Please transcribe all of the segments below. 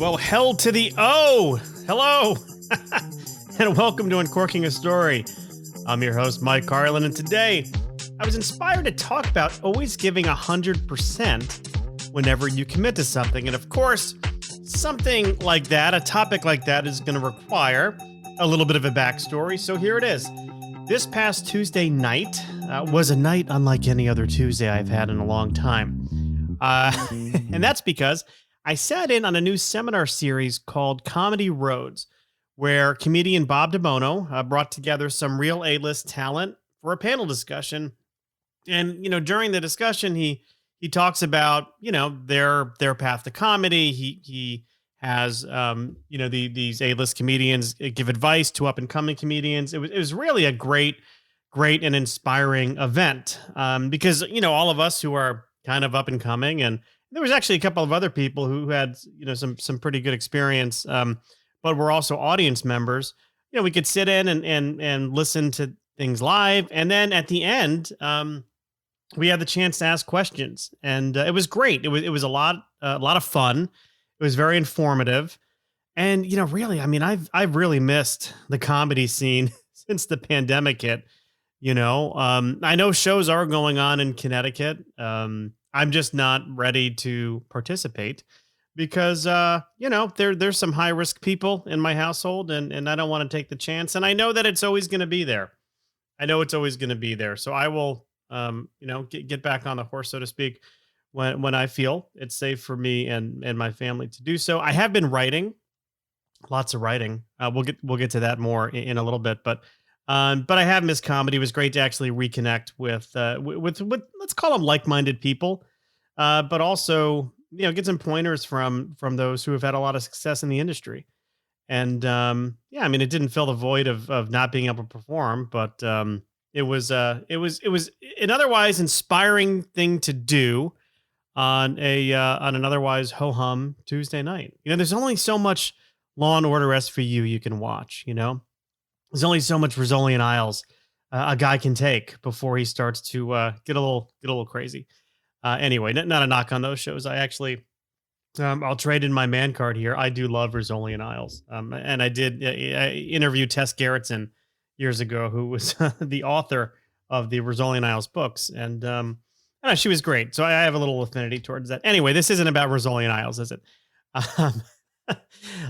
Well, hell to the O. Hello. And welcome to Uncorking a Story. I'm your host, Mike Carlin, and today I was inspired to talk about always giving 100% whenever you commit to something. And of course, something like that, a topic like that, is going to require a little bit of a backstory. So here it is. This past Tuesday night was a night unlike any other Tuesday I've had in a long time. And that's because I sat in on a new seminar series called Comedy Roads, where comedian Bob DiBuono brought together some real A-list talent for a panel discussion. And, during the discussion, he talks about, their path to comedy. He has, these A-list comedians give advice to up-and-coming comedians. It was really a great and inspiring event because, all of us who are kind of up-and-coming, and there was actually a couple of other people who had, some pretty good experience, but were also audience members. We could sit in and listen to things live, and then at the end, we had the chance to ask questions, and it was great. It was a lot of fun. It was very informative, and really, I mean, I've really missed the comedy scene since the pandemic hit. I know shows are going on in Connecticut. I'm just not ready to participate because, there's some high risk people in my household, and I don't want to take the chance. And I know that it's always going to be there. So I will, get back on the horse, so to speak, when I feel it's safe for me and my family to do so. I have been writing, lots of writing. We'll get to that more in a little bit, but I have missed comedy. It was great to actually reconnect with let's call them like-minded people, but also get some pointers from those who have had a lot of success in the industry. And it didn't fill the void of not being able to perform, but it was an otherwise inspiring thing to do on an otherwise ho hum Tuesday night. There's only so much Law and Order SVU you can watch. There's only so much Rizzoli and Isles a guy can take before he starts to get a little crazy. Anyway, not a knock on those shows. I actually, I'll trade in my man card here. I do love Rizzoli and Isles, and I did interview Tess Gerritsen years ago, who was the author of the Rizzoli and Isles books, and she was great. So I have a little affinity towards that. Anyway, this isn't about Rizzoli and Isles, is it?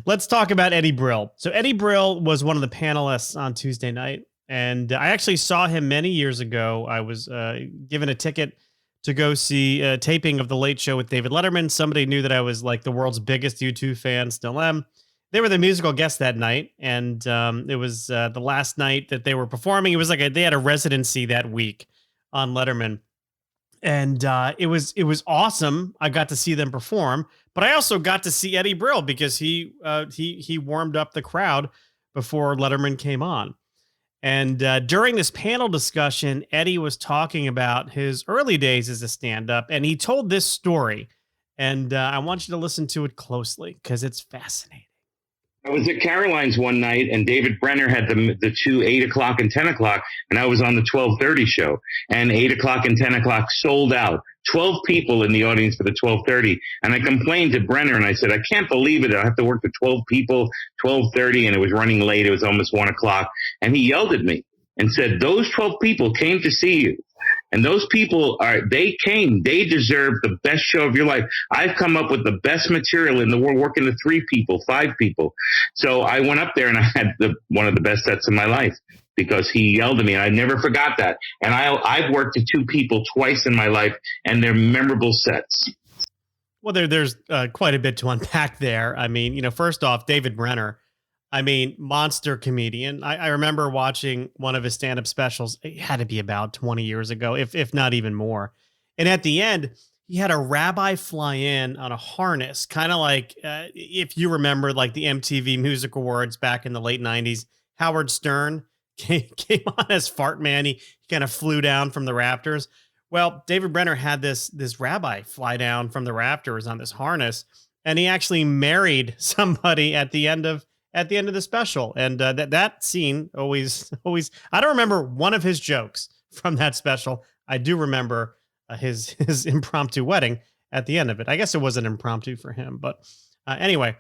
Let's talk about Eddie Brill. So Eddie Brill was one of the panelists on Tuesday night, and I actually saw him many years ago. I was given a ticket to go see a taping of The Late Show with David Letterman. Somebody knew that I was like the world's biggest U2 fan, still am. They were the musical guest that night, and it was the last night that they were performing. It was like they had a residency that week on Letterman. And it was awesome. I got to see them perform, but I also got to see Eddie Brill because he warmed up the crowd before Letterman came on. And during this panel discussion, Eddie was talking about his early days as a stand-up, and he told this story. And I want you to listen to it closely because it's fascinating. I was at Caroline's one night, and David Brenner had the two 8 o'clock and 10 o'clock, and I was on the 12:30 show. And 8 o'clock and 10 o'clock sold out. 12 people in the audience for the 12:30. And I complained to Brenner, and I said, I can't believe it. I have to work for 12 people, 12:30, and it was running late. It was almost 1 o'clock. And he yelled at me and said, those 12 people came to see you. And those people they deserve the best show of your life. I've come up with the best material in the world, working to 3 people, 5 people. So I went up there and I had one of the best sets of my life because he yelled at me. And I never forgot that. And I've worked to 2 people twice in my life, and they're memorable sets. Well, there's quite a bit to unpack there. I mean, first off, David Brenner, monster comedian. I remember watching one of his stand-up specials. It had to be about 20 years ago, if not even more. And at the end, he had a rabbi fly in on a harness, kind of like if you remember, like the MTV Music Awards back in the late 90s. Howard Stern came on as Fart Man. He kind of flew down from the rafters. Well, David Brenner had this rabbi fly down from the rafters on this harness, and he actually married somebody at the end of the special. And that scene always, I don't remember one of his jokes from that special. I do remember his impromptu wedding at the end of it. I guess it wasn't impromptu for him, but anyway,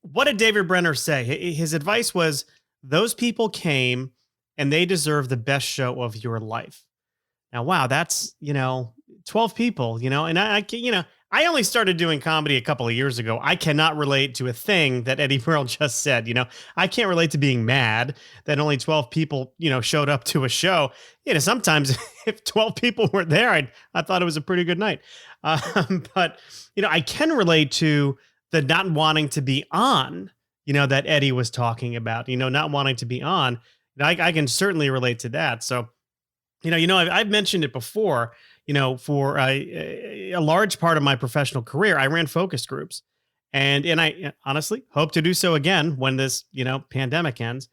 what did David Brenner say? His advice was those people came and they deserve the best show of your life. Now, wow, that's, 12 people, and I only started doing comedy a couple of years ago. I cannot relate to a thing that Eddie Brill just said. I can't relate to being mad that only 12 people, showed up to a show. Sometimes if 12 people were there, I thought it was a pretty good night. But, I can relate to the not wanting to be on, that Eddie was talking about, not wanting to be on. I can certainly relate to that. So, I've mentioned it before, for a large part of my professional career, I ran focus groups and I honestly hope to do so again when this, pandemic ends.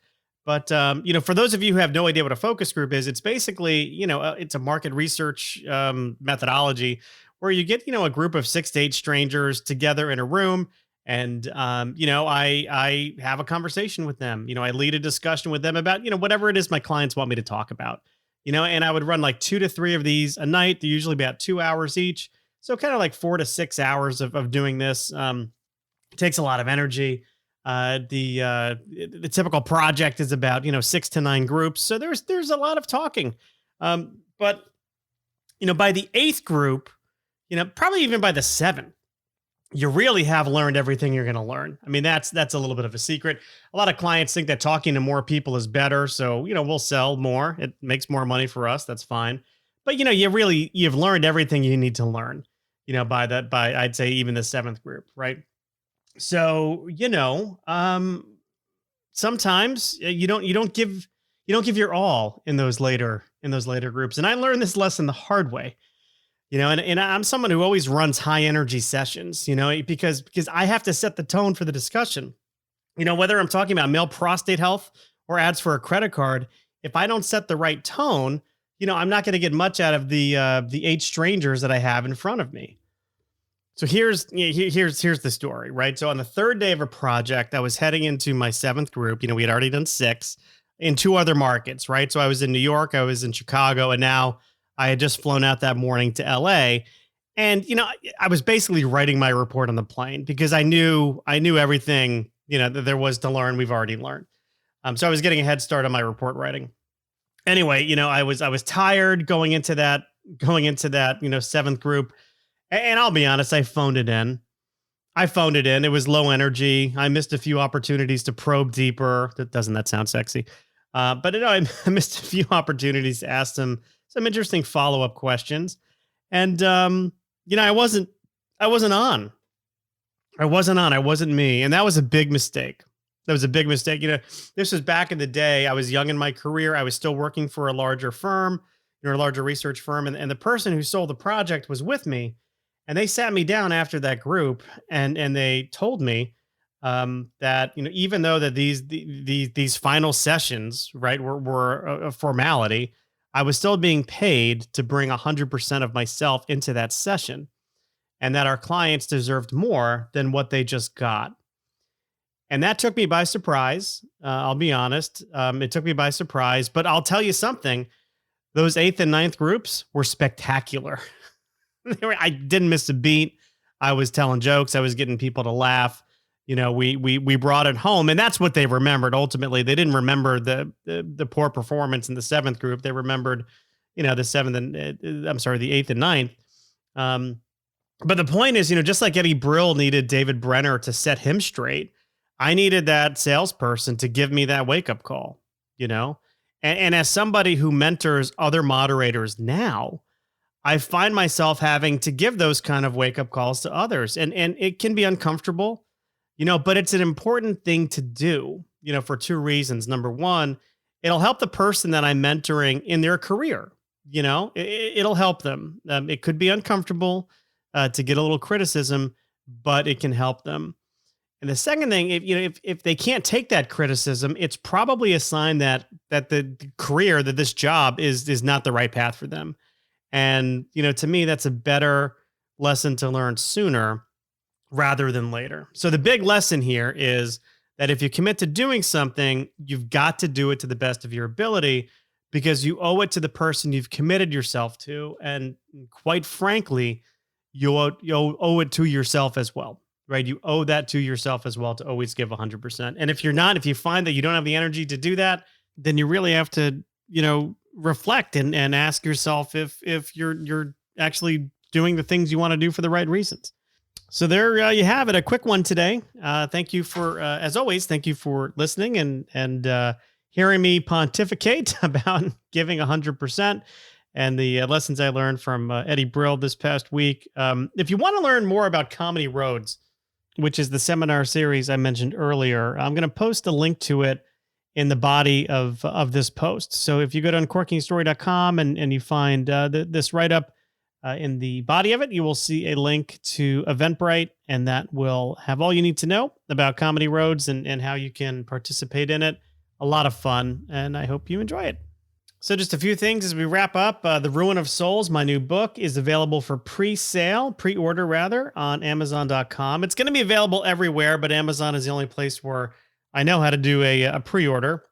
But, for those of you who have no idea what a focus group is, it's basically, it's a market research methodology where you get, a group of 6 to 8 strangers together in a room. And, I have a conversation with them. I lead a discussion with them about, whatever it is my clients want me to talk about. And I would run like 2 to 3 of these a night. They're usually about 2 hours each. So kind of like 4 to 6 hours of doing this. It takes a lot of energy. The typical project is about, 6 to 9 groups. So there's a lot of talking. But by the 8th group, probably even by the 7th, you really have learned everything you're going to learn. I mean, that's a little bit of a secret. A lot of clients think that talking to more people is better. So, we'll sell more. It makes more money for us. That's fine. But, you've learned everything you need to learn, by I'd say even the 7th group. Right. So, sometimes you don't give your all in those later groups. And I learned this lesson the hard way. And I'm someone who always runs high energy sessions, because I have to set the tone for the discussion. Whether I'm talking about male prostate health or ads for a credit card, if I don't set the right tone, I'm not going to get much out of the 8 strangers that I have in front of me. So here's the story, right? So on the 3rd day of a project, I was heading into my 7th group. We had already done 6 in 2 other markets, right? So I was in New York, I was in Chicago, and now I had just flown out that morning to LA. And, I was basically writing my report on the plane because I knew everything, that there was to learn. We've already learned. So I was getting a head start on my report writing. Anyway, I was tired going into that, 7th group. And I'll be honest, I phoned it in. It was low energy. I missed a few opportunities to probe deeper. Doesn't that sound sexy? But I missed a few opportunities to ask them some interesting follow-up questions. And, I wasn't on. I wasn't me. And that was a big mistake. This was back in the day. I was young in my career. I was still working for a larger firm, a larger research firm. And the person who sold the project was with me. And they sat me down after that group and they told me that, even though that these final sessions, right, were a formality, I was still being paid to bring 100% of myself into that session and that our clients deserved more than what they just got. And that took me by surprise. I'll be honest. It took me by surprise, but I'll tell you something. Those 8th and 9th groups were spectacular. I didn't miss a beat. I was telling jokes. I was getting people to laugh. We brought it home, and that's what they remembered. Ultimately, they didn't remember the poor performance in the 7th group. They remembered, the 7th and the 8th and 9th. But the point is, just like Eddie Brill needed David Brenner to set him straight, I needed that salesperson to give me that wake up call. And as somebody who mentors other moderators now, I find myself having to give those kind of wake up calls to others, and it can be uncomfortable. But it's an important thing to do, for 2 reasons. Number one, it'll help the person that I'm mentoring in their career. It'll help them. It could be uncomfortable to get a little criticism, but it can help them. And the second thing, if they can't take that criticism, it's probably a sign that the career, that this job is not the right path for them. And, to me, that's a better lesson to learn sooner rather than later. So the big lesson here is that if you commit to doing something, you've got to do it to the best of your ability because you owe it to the person you've committed yourself to. And quite frankly, you owe it to yourself as well. right? You owe that to yourself as well to always give 100%. And if you find that you don't have the energy to do that, then you really have to, reflect and ask yourself if you're actually doing the things you want to do for the right reasons. So there you have it, a quick one today. Thank you for, as always, thank you for listening and hearing me pontificate about giving 100% and the lessons I learned from Eddie Brill this past week. If you want to learn more about Comedy Roads, which is the seminar series I mentioned earlier, I'm going to post a link to it in the body of this post. So if you go to uncorkingstory.com and you find this write-up in the body of it, you will see a link to Eventbrite, and that will have all you need to know about Comedy Roads and how you can participate in it. A lot of fun, and I hope you enjoy it. So just a few things as we wrap up. The Ruin of Souls, my new book, is available for pre-order rather, on Amazon.com. It's going to be available everywhere, but Amazon is the only place where I know how to do a pre-order.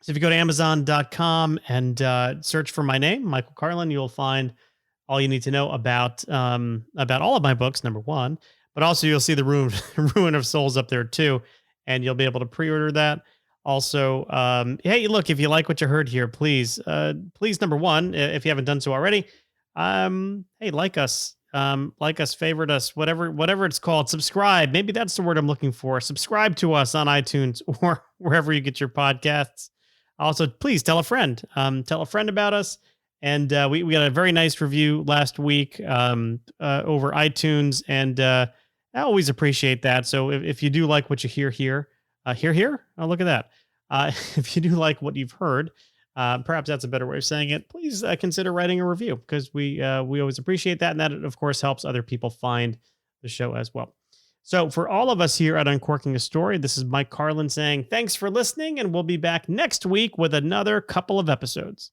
So if you go to Amazon.com and search for my name, Michael Carlin, you'll find all you need to know about all of my books, number one. But also you'll see the Ruin of Souls up there too, and you'll be able to pre-order that. Also, hey, look, if you like what you heard here, please, number one, if you haven't done so already, hey, like us, favorite us, whatever it's called, subscribe. Maybe that's the word I'm looking for. Subscribe to us on iTunes or wherever you get your podcasts. Also, please tell a friend about us. And we got a very nice review last week over iTunes, and I always appreciate that. So if you do like what you hear here, oh, look at that. If you do like what you've heard, perhaps that's a better way of saying it, please consider writing a review, because we always appreciate that. And that, of course, helps other people find the show as well. So for all of us here at Uncorking a Story, this is Mike Carlin saying thanks for listening, and we'll be back next week with another couple of episodes.